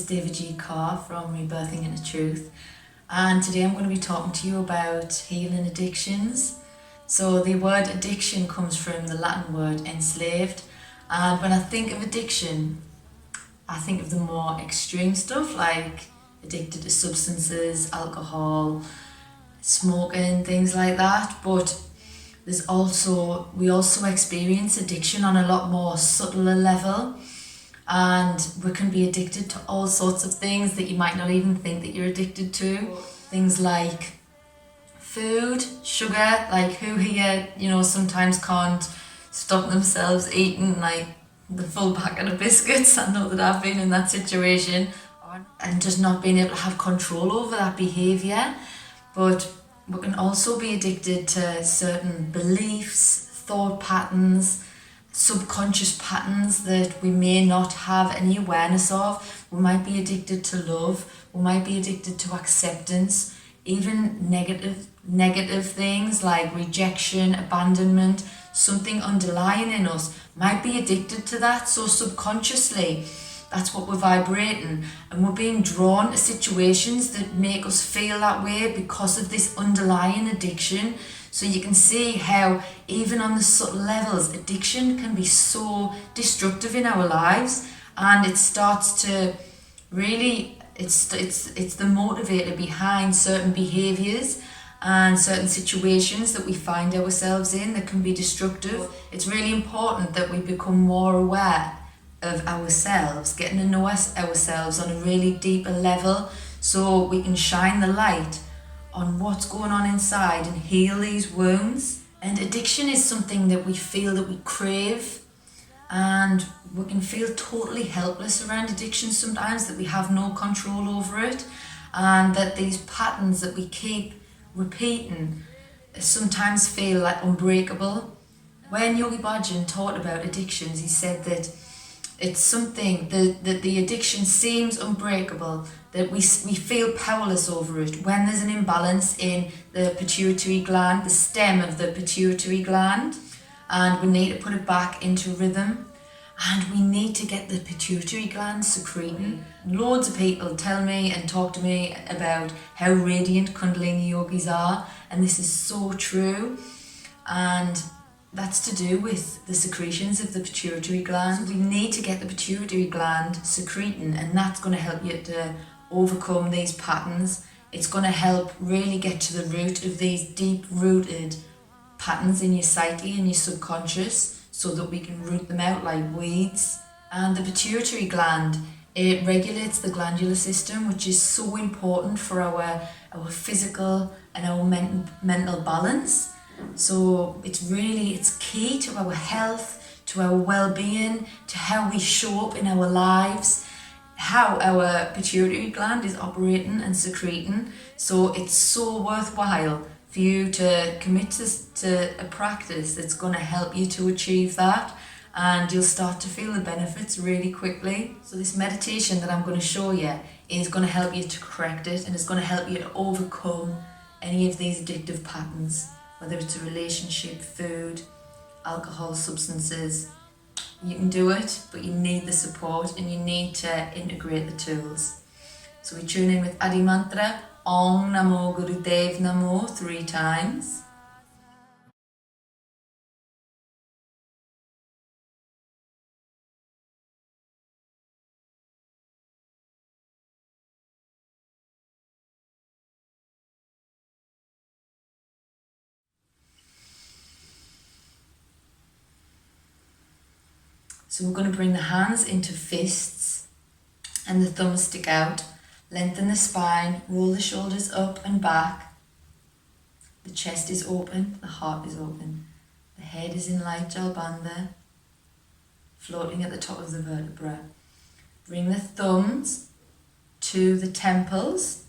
David G. Carr from Rebirthing into Truth, and today I'm going to be talking to you about healing addictions. So the word addiction comes from the Latin word enslaved, and when I think of addiction, I think of the more extreme stuff like addicted to substances, alcohol, smoking, things like that. But we also experience addiction on a lot more subtler level, and we can be addicted to all sorts of things that you might not even think that you're addicted to. Things like food, sugar, like who here, sometimes can't stop themselves eating like the full packet of biscuits. I know that I've been in that situation, and just not being able to have control over that behaviour. But we can also be addicted to certain beliefs, thought patterns, subconscious patterns that we may not have any awareness of. We might be addicted to love, we might be addicted to acceptance, even negative things like rejection, abandonment. Something underlying in us might be addicted to that, so subconsciously that's what we're vibrating, and we're being drawn to situations that make us feel that way because of this underlying addiction. So you can see how even on the subtle levels, addiction can be so destructive in our lives, and it starts to really, it's the motivator behind certain behaviours and certain situations that we find ourselves in that can be destructive. It's really important that we become more aware of ourselves, getting to know ourselves on a really deeper level, so we can shine the light on what's going on inside and heal these wounds. And addiction is something that we feel that we crave, and we can feel totally helpless around addiction sometimes, that we have no control over it, and that these patterns that we keep repeating sometimes feel like unbreakable. When Yogi Bhajan taught about addictions, he said that it's something that the addiction seems unbreakable, that we feel powerless over it when there's an imbalance in the pituitary gland, the stem of the pituitary gland, and we need to put it back into rhythm, and we need to get the pituitary gland secreting. Loads of people tell me and talk to me about how radiant Kundalini yogis are, and this is so true, and that's to do with the secretions of the pituitary gland. So we need to get the pituitary gland secreting, and that's going to help you to overcome these patterns. It's going to help really get to the root of these deep-rooted patterns in your psyche and your subconscious, so that we can root them out like weeds. And the pituitary gland, it regulates the glandular system, which is so important for our physical and our mental balance. So it's key to our health, to our well-being, to how we show up in our lives, how our pituitary gland is operating and secreting. So it's so worthwhile for you to commit to a practice that's going to help you to achieve that, and you'll start to feel the benefits really quickly. So this meditation that I'm going to show you is going to help you to correct it, and it's going to help you to overcome any of these addictive patterns, whether it's a relationship, food, alcohol, substances. You can do it, but you need the support and you need to integrate the tools. So we tune in with Adi Mantra, Om Namo Gurudev Namo 3 times. So we're going to bring the hands into fists and the thumbs stick out. Lengthen the spine, roll the shoulders up and back. The chest is open, the heart is open. The head is in light jal bandha, floating at the top of the vertebra. Bring the thumbs to the temples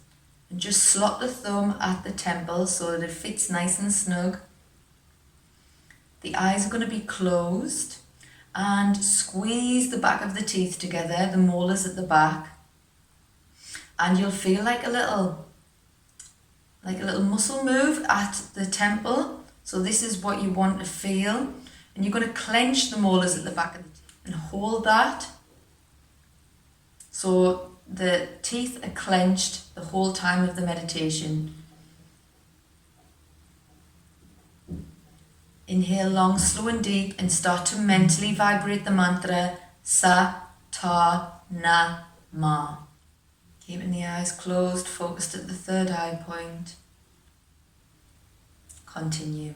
and just slot the thumb at the temple so that it fits nice and snug. The eyes are going to be closed, and squeeze the back of the teeth together, the molars at the back, and you'll feel like a little muscle move at the temple. So this is what you want to feel, and you're going to clench the molars at the back of the teeth and hold that. So the teeth are clenched the whole time of the meditation. Inhale long, slow and deep, and start to mentally vibrate the mantra Sa, Ta, Na, Ma. Keeping the eyes closed, focused at the third eye point. Continue.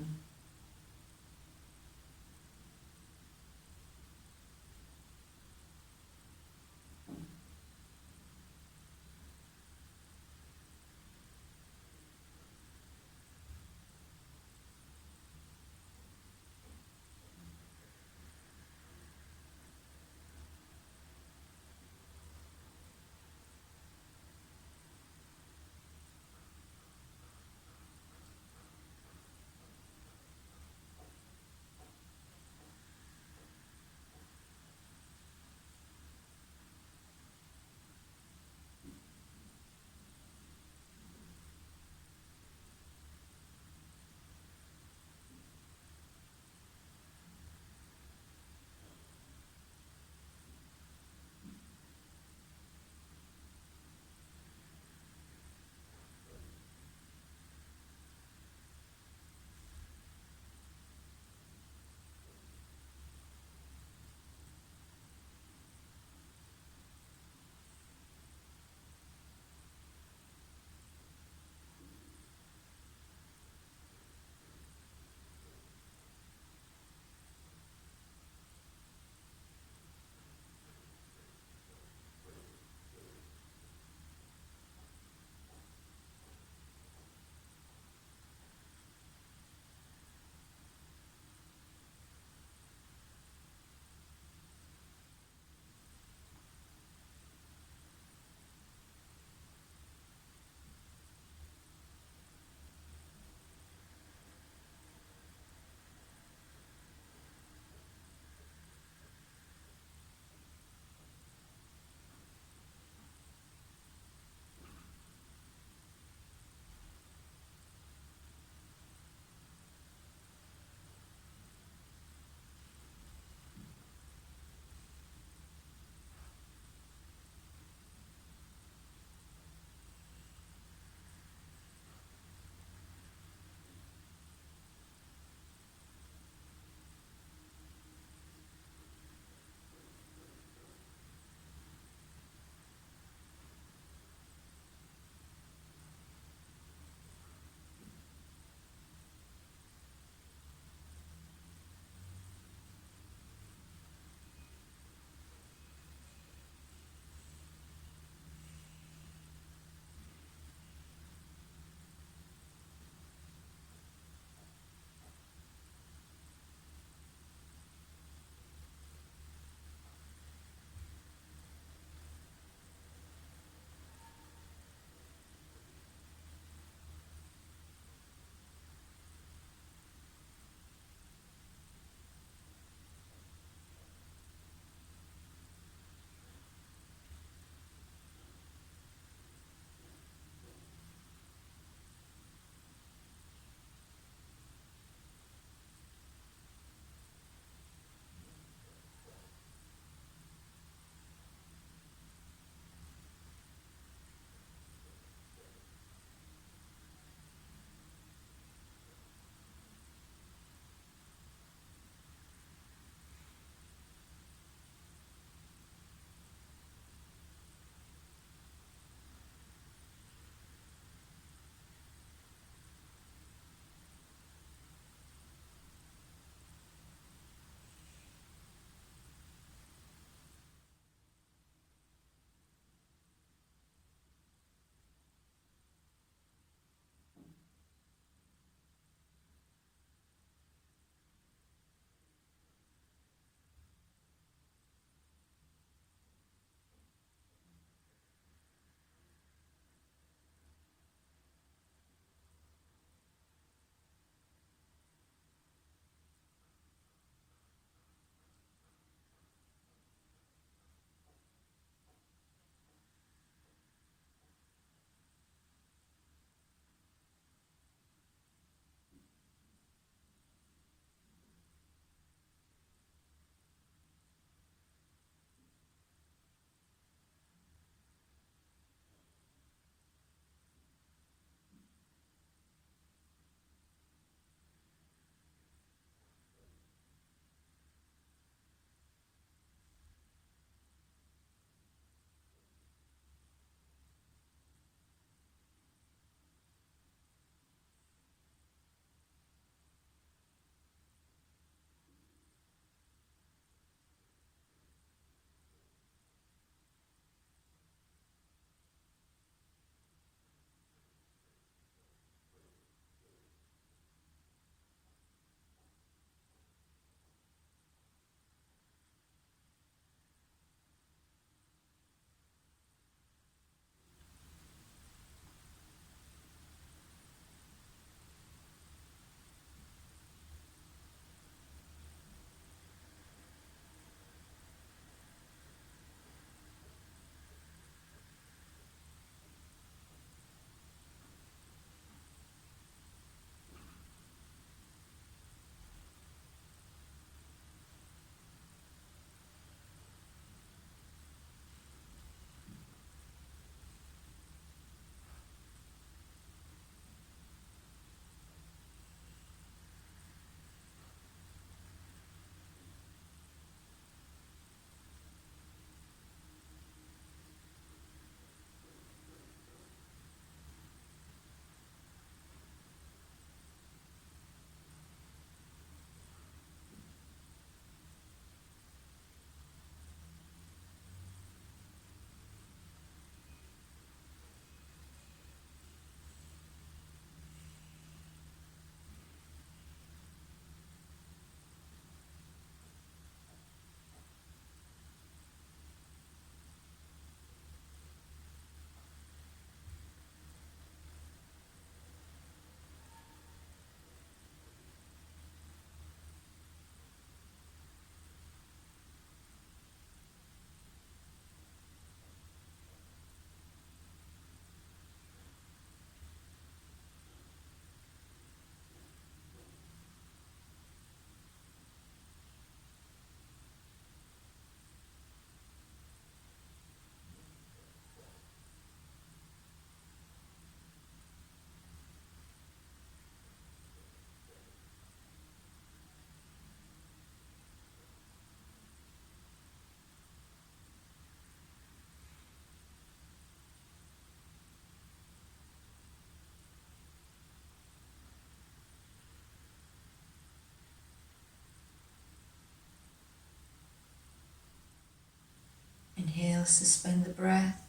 exhale, suspend the breath.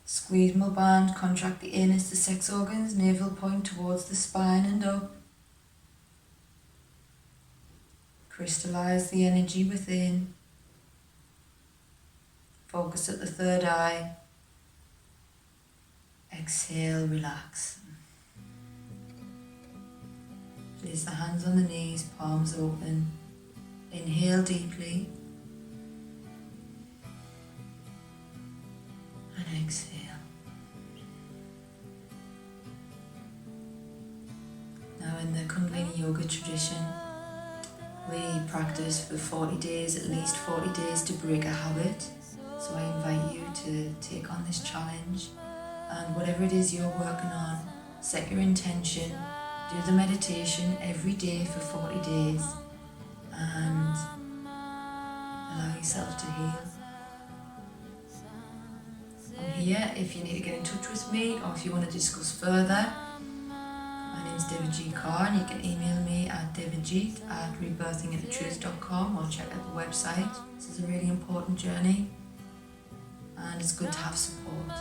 Squeeze my band, contract the anus, the sex organs, navel point towards the spine and up. Crystallize the energy within. Focus at the third eye. Exhale, relax. Place the hands on the knees, palms open. Inhale deeply. And exhale. Now in the Kundalini Yoga tradition, we practice for 40 days, at least 40 days to break a habit. So I invite you to take on this challenge, and whatever it is you're working on, set your intention, do the meditation every day for 40 days and allow yourself to heal. I'm here if you need to get in touch with me or if you want to discuss further. My name is Devajit Kaur, and you can email me at devajit@rebirthinginthetruth.com or check out the website. This is a really important journey and it's good to have support.